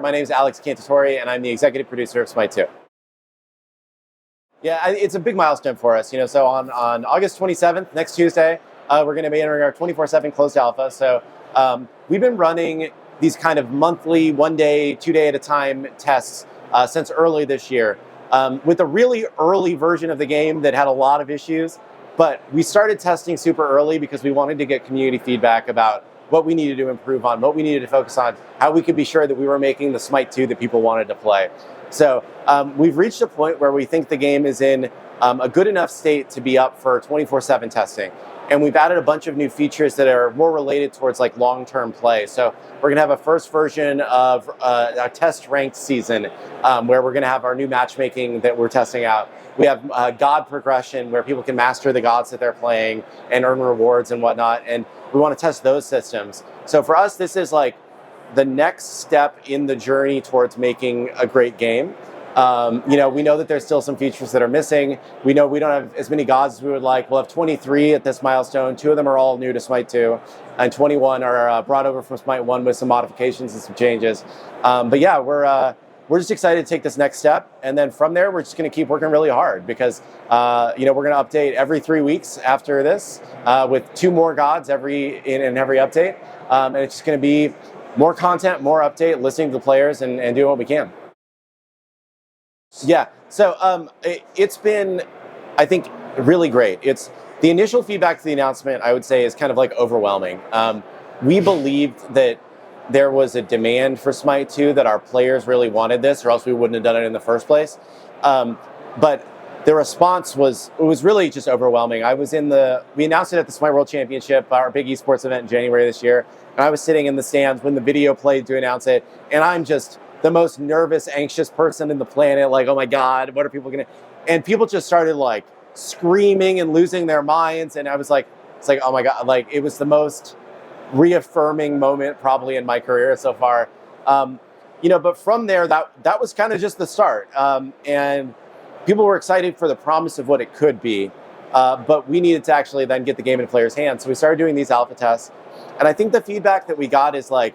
My name is Alex Cantatore, and I'm the executive producer of Smite 2. Yeah, it's a big milestone for us. So on August 27th, next Tuesday, we're going to be entering our 24/7 closed alpha. So we've been running these kind of monthly, 1 day, 2 day at a time tests since early this year with a really early version of the game that had a lot of issues. But we started testing super early because we wanted to get community feedback about what we needed to improve on, what we needed to focus on, how we could be sure that we were making the Smite 2 that people wanted to play. So we've reached a point where we think the game is in a good enough state to be up for 24/7 testing. And we've added a bunch of new features that are more related towards like long-term play. So we're gonna have a first version of a test ranked season where we're gonna have our new matchmaking that we're testing out. We have god progression where people can master the gods that they're playing and earn rewards and whatnot. And we wanna test those systems. So for us, this is like the next step in the journey towards making a great game. We know that there's still some features that are missing. We know we don't have as many gods as we would like. We'll have 23 at this milestone. 2 of them are all new to Smite 2, and 21 are brought over from Smite 1 with some modifications and some changes. But yeah, we're just excited to take this next step, and then from there, we're just going to keep working really hard because we're going to update every 3 weeks after this with 2 more gods in every update, and it's just going to be more content, more update, listening to the players, and doing what we can. Yeah, so it's been, I think, really great. It's the initial feedback to the announcement, I would say, is kind of like overwhelming. We believed that there was a demand for Smite 2, that our players really wanted this, or else we wouldn't have done it in the first place. But the response was really just overwhelming. We announced it at the Smite World Championship, our big esports event in January this year, and I was sitting in the stands when the video played to announce it, and I'm just the most nervous, anxious person in the planet, like, oh my God, what are people gonna... And people just started like screaming and losing their minds, and I was like, it's like, oh my God, like it was the most reaffirming moment probably in my career so far. But from there, that was kind of just the start. And people were excited for the promise of what it could be, but we needed to actually then get the game in players' hands. So we started doing these alpha tests, and I think the feedback that we got is like,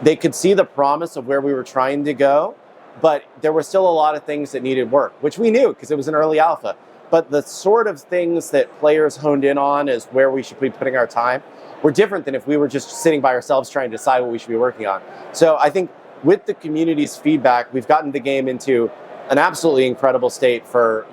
they could see the promise of where we were trying to go, but there were still a lot of things that needed work, which we knew because it was an early alpha. But the sort of things that players honed in on as where we should be putting our time were different than if we were just sitting by ourselves trying to decide what we should be working on. So I think with the community's feedback, we've gotten the game into an absolutely incredible state for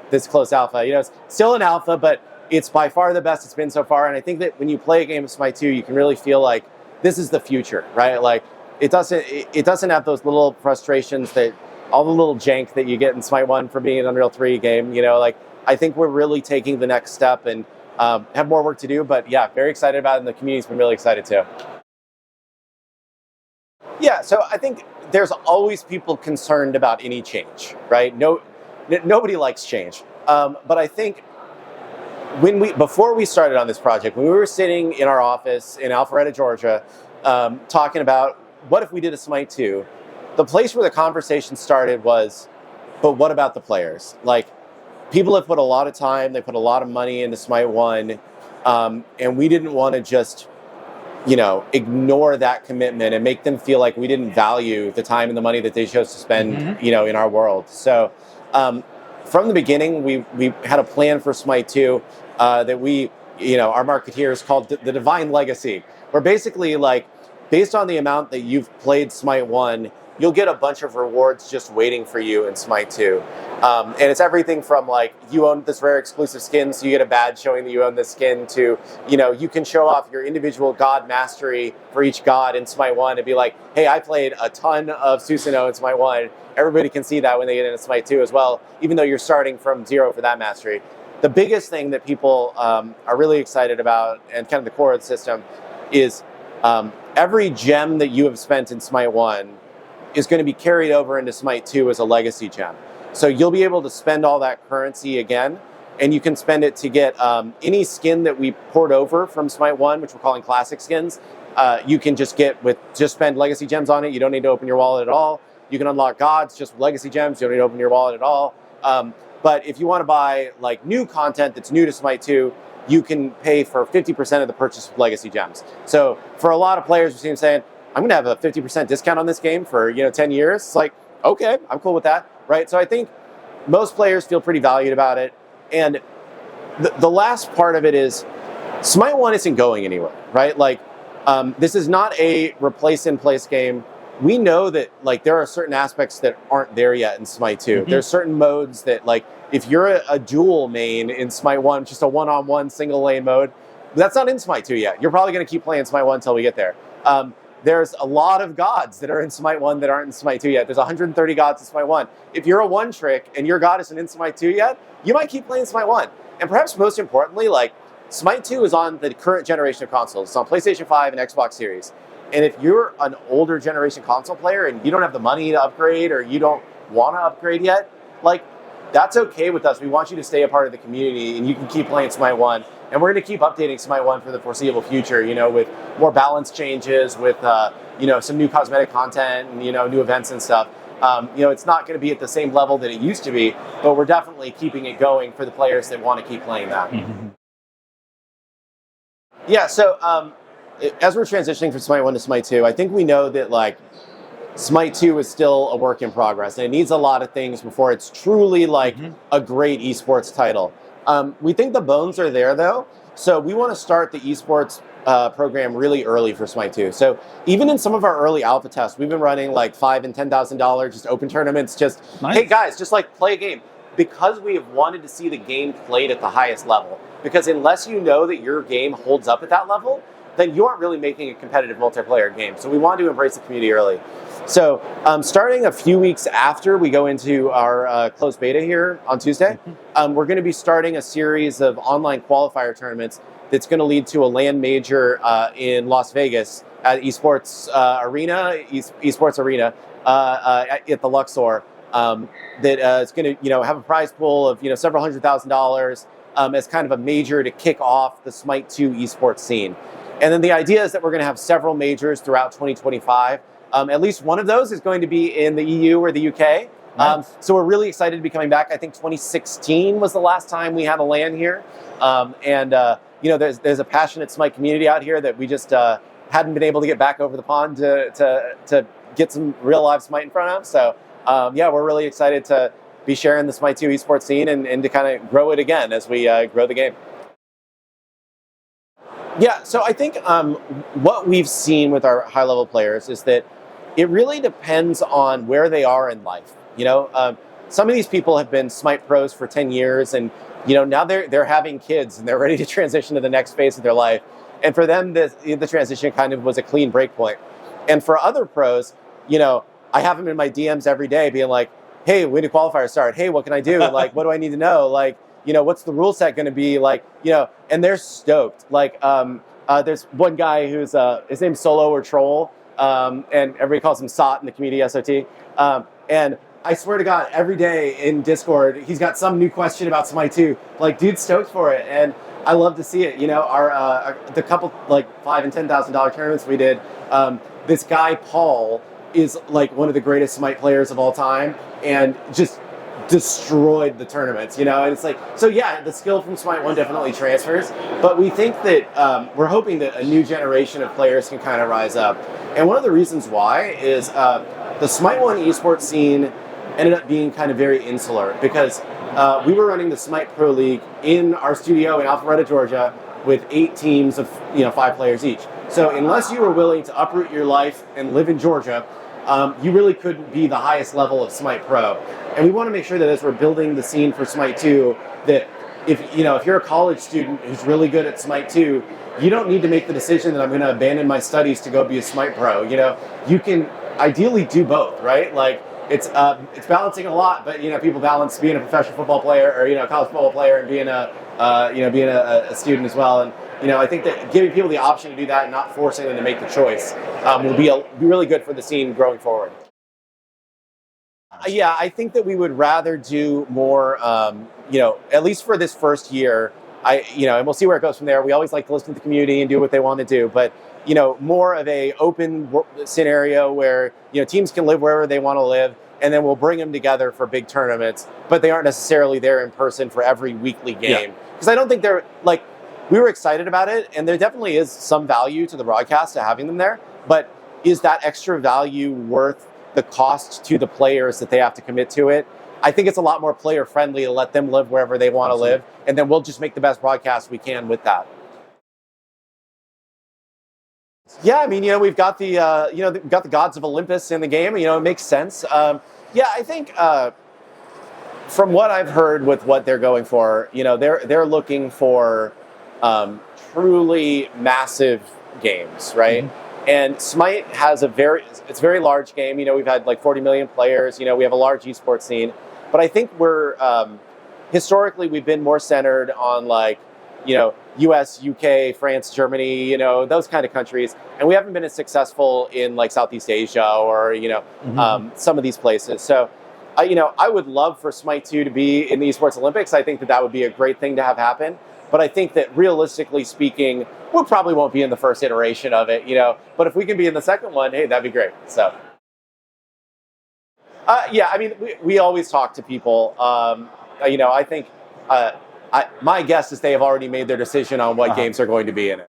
this close alpha. It's still an alpha, but it's by far the best it's been so far. And I think that when you play a game of Smite 2, you can really feel like this is the future, right? Like it doesn't have those little frustrations, that all the little jank that you get in Smite 1 for being an Unreal 3 game. Like I think we're really taking the next step and have more work to do, but yeah, very excited about it, and the community's been really excited too. Yeah, so I think there's always people concerned about any change, right? Nobody likes change, but I think before we started on this project, when we were sitting in our office in Alpharetta, Georgia, talking about what if we did a Smite 2, the place where the conversation started was, but what about the players? Like, people have put a lot of time, they put a lot of money into Smite 1, and we didn't want to just, ignore that commitment and make them feel like we didn't value the time and the money that they chose to spend, in our world. So from the beginning, we had a plan for Smite 2 that our marketeers called the Divine Legacy, where basically, like, based on the amount that you've played Smite 1, you'll get a bunch of rewards just waiting for you in Smite 2. And it's everything from, like, you own this rare exclusive skin, so you get a badge showing that you own this skin, to, you can show off your individual god mastery for each god in Smite 1 and be like, hey, I played a ton of Susanoo in Smite 1. Everybody can see that when they get into Smite 2 as well, even though you're starting from 0 for that mastery. The biggest thing that people are really excited about, and kind of the core of the system, is every gem that you have spent in Smite 1 is going to be carried over into Smite 2 as a legacy gem. So you'll be able to spend all that currency again, and you can spend it to get any skin that we poured over from Smite 1, which we're calling classic skins. You can just spend legacy gems on it. You don't need to open your wallet at all. You can unlock gods just with legacy gems. You don't need to open your wallet at all. But if you want to buy like new content that's new to Smite 2, you can pay for 50% of the purchase with legacy gems. So for a lot of players, we've seen saying, I'm going to have a 50% discount on this game for 10 years. It's like, okay, I'm cool with that, right? So I think most players feel pretty valued about it. And the last part of it is Smite 1 isn't going anywhere, right? Like, this is not a replace-in-place game. We know that like there are certain aspects that aren't there yet in Smite 2. There's certain modes that like if you're a dual main in Smite 1, just a one-on-one single lane mode, that's not in Smite 2 yet. You're probably going to keep playing Smite 1 until we get there. There's a lot of gods that are in Smite 1 that aren't in Smite 2 yet. There's 130 gods in Smite 1. If you're a one trick and your god isn't in Smite 2 yet, you might keep playing Smite 1. And perhaps most importantly, like Smite 2 is on the current generation of consoles. It's on PlayStation 5 and Xbox Series. And if you're an older generation console player and you don't have the money to upgrade or you don't want to upgrade yet, like that's okay with us. We want you to stay a part of the community and you can keep playing Smite 1. And we're going to keep updating Smite 1 for the foreseeable future, with more balance changes, with, some new cosmetic content and, new events and stuff. It's not going to be at the same level that it used to be, but we're definitely keeping it going for the players that want to keep playing that. Yeah, so as we're transitioning from Smite 1 to Smite 2, I think we know that like Smite 2 is still a work in progress and it needs a lot of things before it's truly like a great esports title. We think the bones are there though, so we want to start the esports program really early for Smite 2. So even in some of our early alpha tests, we've been running like $5,000 and $10,000 just open tournaments, just nice. Hey guys, just like play a game. Because we have wanted to see the game played at the highest level. Because unless you know that your game holds up at that level, then you aren't really making a competitive multiplayer game. So we want to embrace the community early. So starting a few weeks after we go into our closed beta here on Tuesday, we're going to be starting a series of online qualifier tournaments that's going to lead to a LAN major in Las Vegas at Esports Arena at the Luxor. That it's going to have a prize pool of several $100,000 as kind of a major to kick off the Smite 2 esports scene. And then the idea is that we're going to have several majors throughout 2025. At least one of those is going to be in the EU or the UK. Nice. So we're really excited to be coming back. I think 2016 was the last time we had a LAN here. There's a passionate Smite community out here that we just hadn't been able to get back over the pond to get some real live Smite in front of. So we're really excited to be sharing the Smite 2 esports scene and to kind of grow it again as we grow the game. Yeah, so I think what we've seen with our high-level players is that it really depends on where they are in life. Some of these people have been Smite pros for 10 years, and now they're having kids and they're ready to transition to the next phase of their life. And for them, the transition kind of was a clean break point. And for other pros, I have them in my DMs every day being like, hey, when do qualifiers start? Hey, what can I do? Like, what do I need to know? Like, what's the rule set going to be? Like, and they're stoked. Like, there's one guy who's, his name's Solo or Troll, and everybody calls him SOT in the community, SOT. And I swear to God, every day in Discord, he's got some new question about Smite 2. Like, dude's stoked for it. And I love to see it. The couple, like, $5,000 and $10,000 tournaments we did, this guy, Paul, is like one of the greatest Smite players of all time and just destroyed the tournaments, and it's like, so yeah, the skill from Smite 1 definitely transfers, but we think that we're hoping that a new generation of players can kind of rise up. And one of the reasons why is the Smite 1 esports scene ended up being kind of very insular because we were running the Smite Pro League in our studio in Alpharetta, Georgia with 8 teams of 5 players each. So unless you were willing to uproot your life and live in Georgia, you really couldn't be the highest level of Smite Pro. And we want to make sure that as we're building the scene for Smite 2, that if you're a college student who's really good at Smite 2, you don't need to make the decision that I'm going to abandon my studies to go be a Smite Pro. You can ideally do both, right? Like it's balancing a lot, but people balance being a professional football player or a college football player and being a student as well. And I think that giving people the option to do that and not forcing them to make the choice will be really good for the scene growing forward. Yeah, I think that we would rather do more, at least for this first year, and we'll see where it goes from there. We always like to listen to the community and do what they want to do, but, more of a open scenario where, teams can live wherever they want to live, and then we'll bring them together for big tournaments, but they aren't necessarily there in person for every weekly game. Because I don't think they're, we were excited about it, and there definitely is some value to the broadcast to having them there, but is that extra value worth the cost to the players that they have to commit to it? I think it's a lot more player friendly to let them live wherever they want to live, and then we'll just make the best broadcast we can with that. Yeah, I mean, we've got the we've got the gods of Olympus in the game. It makes sense. Yeah, I think from what I've heard with what they're going for, they're looking for truly massive games, right? Mm-hmm. And Smite has it's a very large game. We've had like 40 million players. We have a large esports scene, but I think we're historically we've been more centered on like US, UK, France, Germany, those kind of countries. And we haven't been as successful in like Southeast Asia or, some of these places. So, I would love for Smite 2 to be in the Esports Olympics. I think that would be a great thing to have happen. But I think that realistically speaking, we probably won't be in the first iteration of it, But if we can be in the second one, hey, that'd be great. So, yeah, I mean, we always talk to people. I think... my guess is they have already made their decision on what games are going to be in it.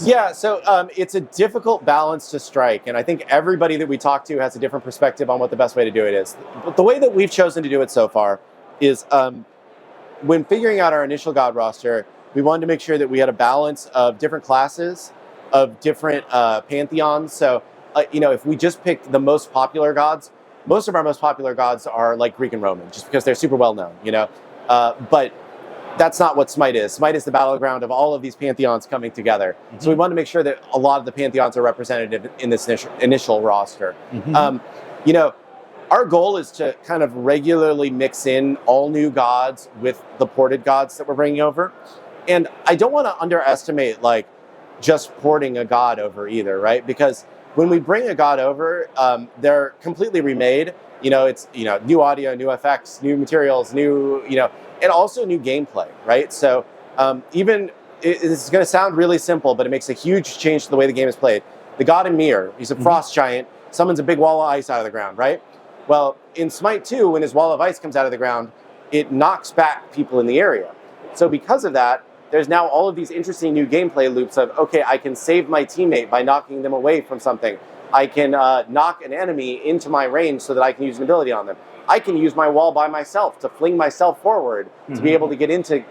Yeah, so it's a difficult balance to strike, and I think everybody that we talk to has a different perspective on what the best way to do it is. But the way that we've chosen to do it so far is when figuring out our initial god roster, we wanted to make sure that we had a balance of different classes, of different pantheons. So, if we just picked the most popular gods, most of our most popular gods are like Greek and Roman, just because they're super well known, But that's not what Smite is. Smite is the battleground of all of these pantheons coming together. Mm-hmm. So we want to make sure that a lot of the pantheons are representative in this initial roster. Mm-hmm. Our goal is to kind of regularly mix in all new gods with the ported gods that we're bringing over. And I don't want to underestimate like just porting a god over either, right? Because when we bring a god over, they're completely remade. It's new audio, new effects, new materials, new and also new gameplay, right? So even it's going to sound really simple, but it makes a huge change to the way the game is played. The god Emir, he's a frost giant, summons a big wall of ice out of the ground, right? Well, in Smite 2, when his wall of ice comes out of the ground, it knocks back people in the area. So because of that, there's now all of these interesting new gameplay loops of, okay, I can save my teammate by knocking them away from something. I can knock an enemy into my range so that I can use an ability on them. I can use my wall by myself to fling myself forward to be able to get into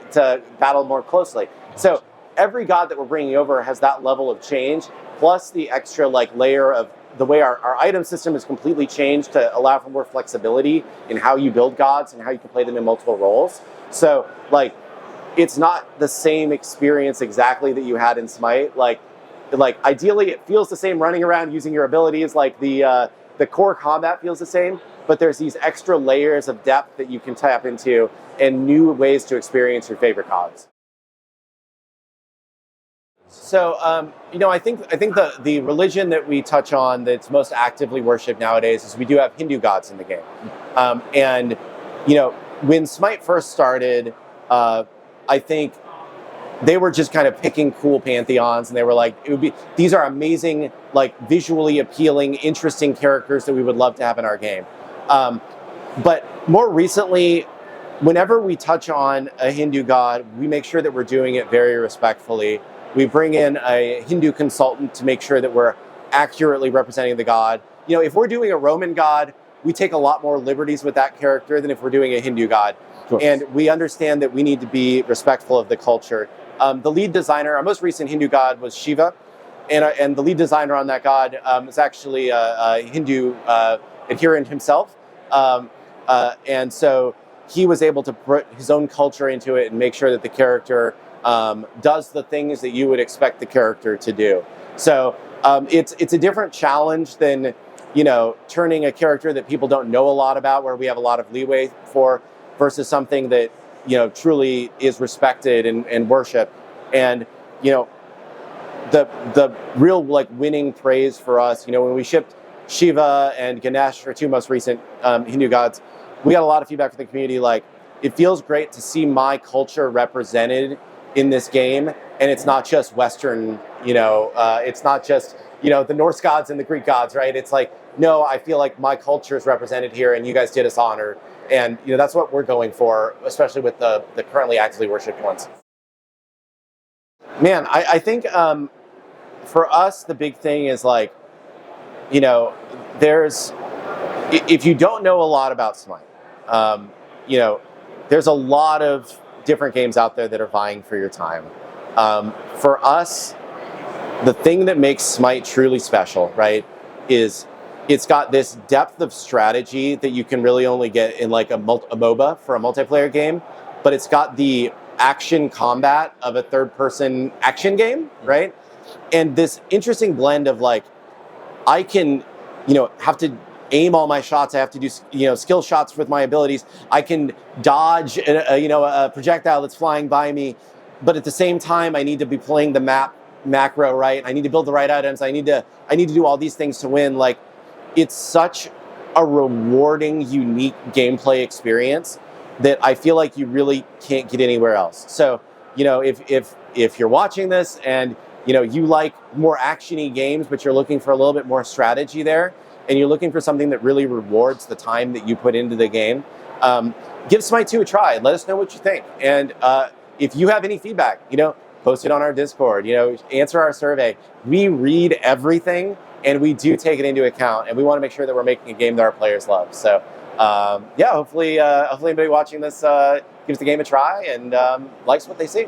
battle more closely. So every god that we're bringing over has that level of change, plus the extra layer of the way our item system is completely changed to allow for more flexibility in how you build gods and how you can play them in multiple roles. So it's not the same experience exactly that you had in Smite. Ideally, it feels the same running around using your abilities. The core combat feels the same, but there's these extra layers of depth that you can tap into and new ways to experience your favorite gods. So, I think the religion that we touch on that's most actively worshipped nowadays is we do have Hindu gods in the game. And when Smite first started, I think they were just kind of picking cool pantheons, and they were like, these are amazing, visually appealing, interesting characters that we would love to have in our game. But more recently, whenever we touch on a Hindu god, we make sure that we're doing it very respectfully. We bring in a Hindu consultant to make sure that we're accurately representing the god. If we're doing a Roman god, we take a lot more liberties with that character than if we're doing a Hindu god. And we understand that we need to be respectful of the culture. The lead designer, our most recent Hindu god was Shiva, and the lead designer on that god is actually a Hindu adherent himself. And so he was able to put his own culture into it and make sure that the character does the things that you would expect the character to do. So it's a different challenge than turning a character that people don't know a lot about, where we have a lot of leeway for, versus something that truly is respected and worshipped. And the real winning praise for us, when we shipped Shiva and Ganesh, our two most recent Hindu gods, we got a lot of feedback from the community. It feels great to see my culture represented in this game, and it's not just Western. It's not just the Norse gods and the Greek gods, right? It's no, I feel like my culture is represented here, and you guys did us honor. And that's what we're going for, especially with the currently actively worshipped ones. Man, I think for us, the big thing is like, you know, if you don't know a lot about Smite, you know, there's a lot of different games out there that are vying for your time. For us, the thing that makes Smite truly special, right, is it's got this depth of strategy that you can really only get in like a MOBA for a multiplayer game, but it's got the action combat of a third-person action game, right? And this interesting blend of like, I can, you know, have to aim all my shots. I have to do, you know, skill shots with my abilities. I can dodge, you know, a projectile that's flying by me, but at the same time, I need to be playing the map macro right. I need to build the right items. I need to do all these things to win. Like, it's such a rewarding, unique gameplay experience that I feel like you really can't get anywhere else. So, you know, if you're watching this and you know you like more actiony games, but you're looking for a little bit more strategy there, and you're looking for something that really rewards the time that you put into the game, give Smite 2 a try and let us know what you think. And if you have any feedback, you know, post it on our Discord, you know, answer our survey. We read everything and we do take it into account, and we want to make sure that we're making a game that our players love. So yeah, hopefully anybody watching this gives the game a try and likes what they see.